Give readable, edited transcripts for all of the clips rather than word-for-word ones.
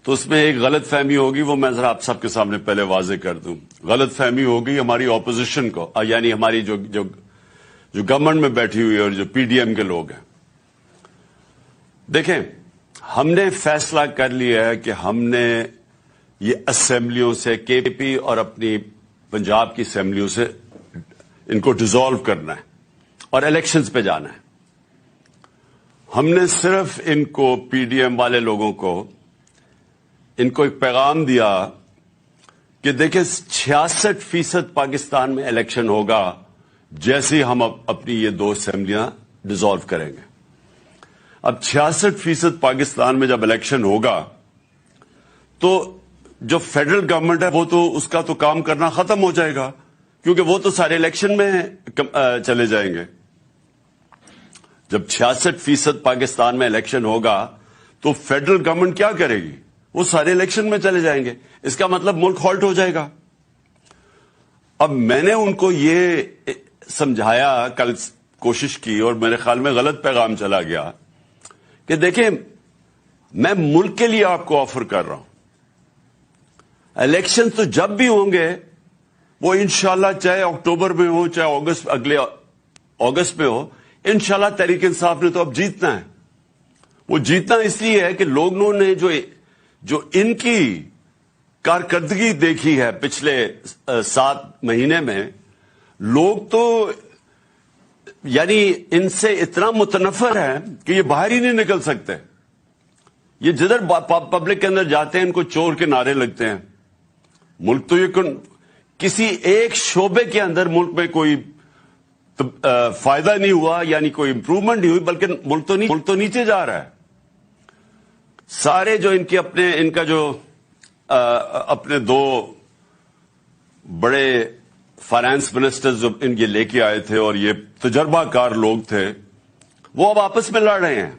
تو اس میں ایک غلط فہمی ہوگی، وہ میں ذرا آپ سب کے سامنے پہلے واضح کر دوں. غلط فہمی ہوگی ہماری اپوزیشن کو، یعنی ہماری جو گورنمنٹ میں بیٹھی ہوئی ہے اور جو پی ڈی ایم کے لوگ ہیں. دیکھیں، ہم نے فیصلہ کر لیا ہے کہ ہم نے یہ اسمبلیوں سے، کے پی اور اپنی پنجاب کی اسمبلیوں سے ان کو ڈیزالو کرنا ہے اور الیکشنز پہ جانا ہے. ہم نے صرف ان کو، پی ڈی ایم والے لوگوں کو، ان کو ایک پیغام دیا کہ دیکھیں 66% پاکستان میں الیکشن ہوگا جیسے ہم اپنی یہ 2 اسمبلیاں ڈیزالو کریں گے. اب 66% پاکستان میں جب الیکشن ہوگا تو جو فیڈرل گورنمنٹ ہے وہ تو اس کا تو کام کرنا ختم ہو جائے گا، کیونکہ وہ تو سارے الیکشن میں چلے جائیں گے. جب 66% پاکستان میں الیکشن ہوگا تو فیڈرل گورنمنٹ کیا کرے گی؟ وہ سارے الیکشن میں چلے جائیں گے. اس کا مطلب ملک ہالٹ ہو جائے گا. اب میں نے ان کو یہ سمجھایا، کل کوشش کی اور میرے خیال میں غلط پیغام چلا گیا کہ دیکھیں میں ملک کے لیے آپ کو آفر کر رہا ہوں، الیکشن تو جب بھی ہوں گے وہ انشاءاللہ چاہے اکتوبر میں ہو چاہے اگلے اگست میں ہو، انشاءاللہ تحریک انصاف نے تو اب جیتنا ہے. وہ جیتنا اس لیے ہے کہ لوگوں نے جو ان کی کارکردگی دیکھی ہے پچھلے 7 مہینے میں، لوگ تو یعنی ان سے اتنا متنفر ہے کہ یہ باہر ہی نہیں نکل سکتے. یہ جدھر پبلک کے اندر جاتے ہیں ان کو چور کے نعرے لگتے ہیں. ملک تو یہ کسی ایک شعبے کے اندر ملک میں کوئی فائدہ نہیں ہوا، یعنی کوئی امپروومنٹ نہیں ہوئی، بلکہ ملک تو نیچے جا رہا ہے. سارے جو ان کا جو اپنے 2 بڑے فائنانس منسٹرز جو ان کے لے کے آئے تھے اور یہ تجربہ کار لوگ تھے، وہ اب آپس میں لڑ رہے ہیں.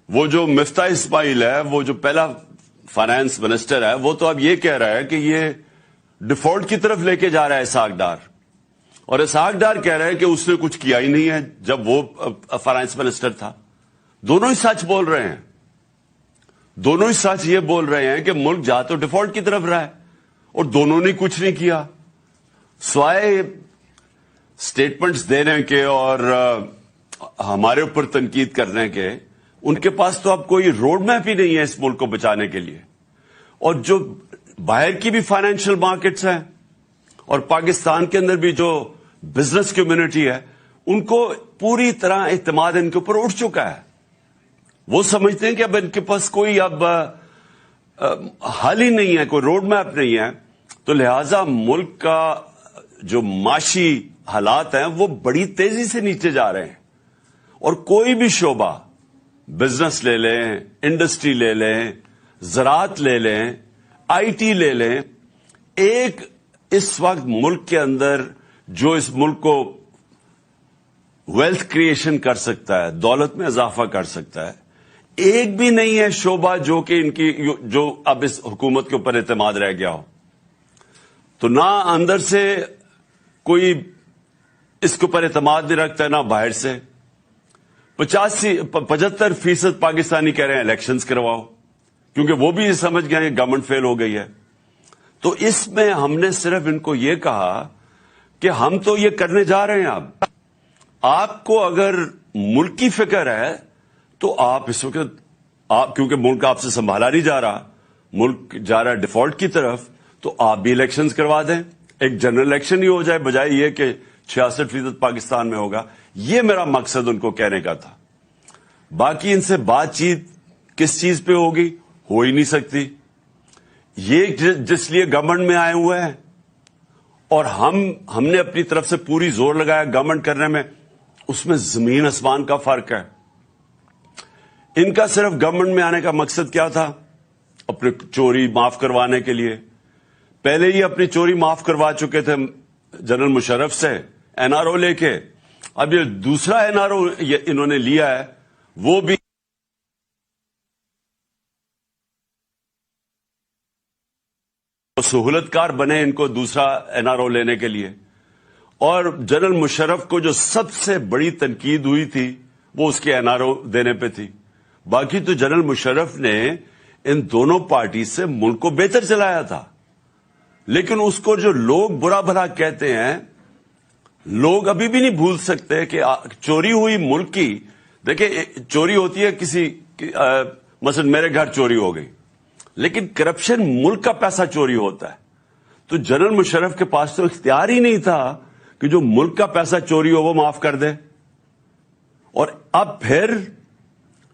وہ جو مفتاح اسماعیل ہے، وہ جو پہلا فائنانس منسٹر ہے، وہ تو اب یہ کہہ رہا ہے کہ یہ ڈیفالٹ کی طرف لے کے جا رہا ہے اسحاق ڈار، اور اسحاق ڈار کہہ رہا ہے کہ اس نے کچھ کیا ہی نہیں ہے جب وہ فائنانس منسٹر تھا. دونوں ہی سچ بول رہے ہیں. دونوں ہی سچ یہ بول رہے ہیں کہ ملک جا تو ڈیفالٹ کی طرف رہا ہے اور دونوں نے کچھ نہیں کیا سوائے سٹیٹمنٹس دینے کے اور ہمارے اوپر تنقید کرنے کے. ان کے پاس تو اب کوئی روڈ میپ ہی نہیں ہے اس ملک کو بچانے کے لیے. اور جو باہر کی بھی فائنینشیل مارکیٹس ہیں اور پاکستان کے اندر بھی جو بزنس کمیونٹی ہے، ان کو پوری طرح اعتماد ان کے اوپر اٹھ چکا ہے. وہ سمجھتے ہیں کہ اب ان کے پاس کوئی اب حل ہی نہیں ہے، کوئی روڈ میپ نہیں ہے. تو لہذا ملک کا جو معاشی حالات ہیں وہ بڑی تیزی سے نیچے جا رہے ہیں. اور کوئی بھی شعبہ، بزنس لے لیں، انڈسٹری لے لیں، زراعت لے لیں، آئی ٹی لے لیں، ایک اس وقت ملک کے اندر جو اس ملک کو ویلتھ کریشن کر سکتا ہے، دولت میں اضافہ کر سکتا ہے، ایک بھی نہیں ہے شعبہ جو کہ جو اب اس حکومت کے اوپر اعتماد رہ گیا ہو. تو نہ اندر سے کوئی اس کے اوپر اعتماد نہیں رکھتا ہے، نہ باہر سے. 75% پاکستانی کہہ رہے ہیں الیکشنز کرواؤ، کیونکہ وہ بھی سمجھ گئے کہ گورنمنٹ فیل ہو گئی ہے. تو اس میں ہم نے صرف ان کو یہ کہا کہ ہم تو یہ کرنے جا رہے ہیں. اب آپ کو اگر ملک کی فکر ہے تو آپ اس وقت کیونکہ ملک آپ سے سنبھالا نہیں جا رہا، ملک جا رہا ہے ڈیفالٹ کی طرف، تو آپ بھی الیکشنز کروا دیں. ایک جنرل الیکشن ہی ہو جائے، بجائے یہ کہ 66% پاکستان میں ہوگا. یہ میرا مقصد ان کو کہنے کا تھا. باقی ان سے بات چیت کس چیز پہ ہوگی؟ ہو ہی نہیں سکتی. یہ جس لیے گورنمنٹ میں آئے ہوئے ہیں اور ہم نے اپنی طرف سے پوری زور لگایا گورنمنٹ کرنے میں، اس میں زمین آسمان کا فرق ہے. ان کا صرف گورنمنٹ میں آنے کا مقصد کیا تھا؟ اپنے چوری معاف کروانے کے لیے. پہلے ہی اپنی چوری معاف کروا چکے تھے جنرل مشرف سے این آر او لے کے. اب یہ دوسرا این آر او انہوں نے لیا ہے، وہ بھی سہولت کار بنے ان کو دوسرا این آر او لینے کے لیے. اور جنرل مشرف کو جو سب سے بڑی تنقید ہوئی تھی وہ اس کے این آر او دینے پہ تھی. باقی تو جنرل مشرف نے ان دونوں پارٹی سے ملک کو بہتر چلایا تھا. لیکن اس کو جو لوگ برا بھلا کہتے ہیں, لوگ ابھی بھی نہیں بھول سکتے کہ چوری ہوئی ملک کی. دیکھیں, چوری ہوتی ہے کسی مثلا میرے گھر چوری ہو گئی, لیکن کرپشن ملک کا پیسہ چوری ہوتا ہے. تو جنرل مشرف کے پاس تو اختیار ہی نہیں تھا کہ جو ملک کا پیسہ چوری ہو وہ معاف کر دے. اور اب پھر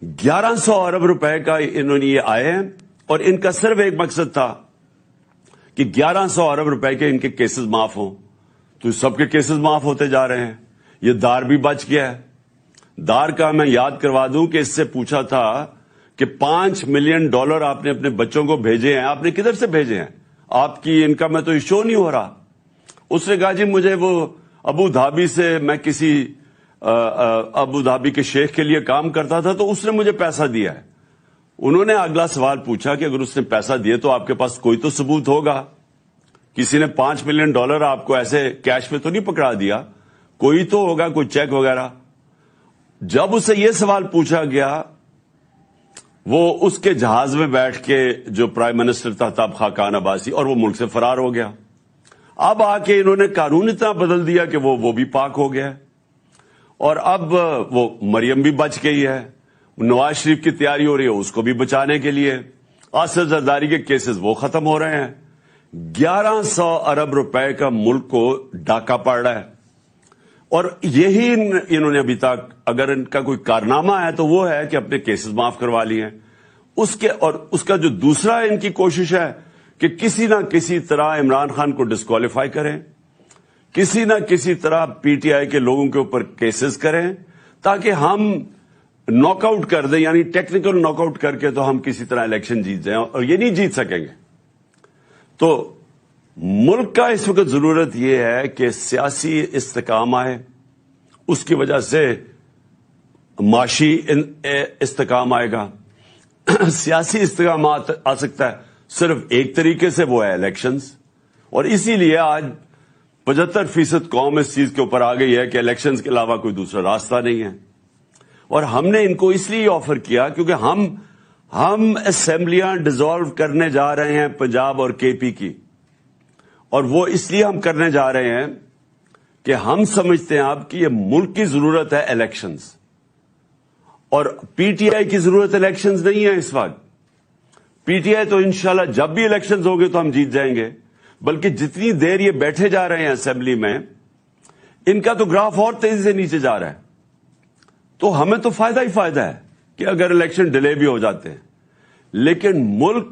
1100 ارب روپے کا انہوں نے یہ آئے ہیں, اور ان کا صرف ایک مقصد تھا کہ 1100 ارب روپے کے ان کے کیسز معاف ہوں. تو سب کے کیسز معاف ہوتے جا رہے ہیں. یہ دار بھی بچ گیا ہے. دار کا میں یاد کروا دوں کہ اس سے پوچھا تھا کہ $5 ملین آپ نے اپنے بچوں کو بھیجے ہیں, آپ نے کدھر سے بھیجے ہیں, آپ کی انکم میں تو یہ شو نہیں ہو رہا. اس نے کہا جی مجھے وہ ابو دھابی سے, میں کسی ابو دھابی کے شیخ کے لیے کام کرتا تھا تو اس نے مجھے پیسہ دیا ہے. انہوں نے اگلا سوال پوچھا کہ اگر اس نے پیسہ دیے تو آپ کے پاس کوئی تو ثبوت ہوگا. کسی نے $5 ملین آپ کو ایسے کیش میں تو نہیں پکڑا دیا, کوئی تو ہوگا, کوئی چیک وغیرہ. جب اسے یہ سوال پوچھا گیا, وہ اس کے جہاز میں بیٹھ کے جو پرائم منسٹر تھا تب خاقان عباسی, اور وہ ملک سے فرار ہو گیا. اب آ کے انہوں نے قانون اتنا بدل دیا کہ وہ بھی پاک ہو گیا, اور اب وہ مریم بھی بچ گئی ہے. نواز شریف کی تیاری ہو رہی ہے اس کو بھی بچانے کے لیے. آصف زرداری کے کیسز وہ ختم ہو رہے ہیں. 1100 ارب روپے کا ملک کو ڈاکہ پڑ رہا ہے. اور یہی انہوں نے ابھی تک, اگر ان کا کوئی کارنامہ ہے تو وہ ہے کہ اپنے کیسز معاف کروا لیے ہیں. اور اس کا جو دوسرا ان کی کوشش ہے کہ کسی نہ کسی طرح عمران خان کو ڈسکوالیفائی کریں, کسی نہ کسی طرح پی ٹی آئی کے لوگوں کے اوپر کیسز کریں تاکہ ہم ناک آؤٹ کر دیں, یعنی ٹیکنیکل ناک آؤٹ کر کے تو ہم کسی طرح الیکشن جیت جائیں, اور یہ نہیں جیت سکیں گے. تو ملک کا اس وقت ضرورت یہ ہے کہ سیاسی استحکام آئے, اس کی وجہ سے معاشی استحکام آئے گا. سیاسی استحکام آ سکتا ہے صرف ایک طریقے سے, وہ ہے الیکشنز. اور اسی لیے آج 75% قوم اس چیز کے اوپر آ گئی ہے کہ الیکشنز کے علاوہ کوئی دوسرا راستہ نہیں ہے. اور ہم نے ان کو اس لیے آفر کیا کیونکہ ہم اسمبلیاں ڈیزالو کرنے جا رہے ہیں پنجاب اور کے پی کی, اور وہ اس لیے ہم کرنے جا رہے ہیں کہ ہم سمجھتے ہیں اب کہ یہ ملک کی ضرورت ہے الیکشنز, اور پی ٹی آئی کی ضرورت الیکشنز نہیں ہے اس وقت. پی ٹی آئی تو انشاءاللہ جب بھی الیکشنز ہوں گے تو ہم جیت جائیں گے, بلکہ جتنی دیر یہ بیٹھے جا رہے ہیں اسمبلی میں, ان کا تو گراف اور تیزی سے نیچے جا رہا ہے. تو ہمیں تو فائدہ ہی فائدہ ہے کہ اگر الیکشن ڈیلے بھی ہو جاتے ہیں, لیکن ملک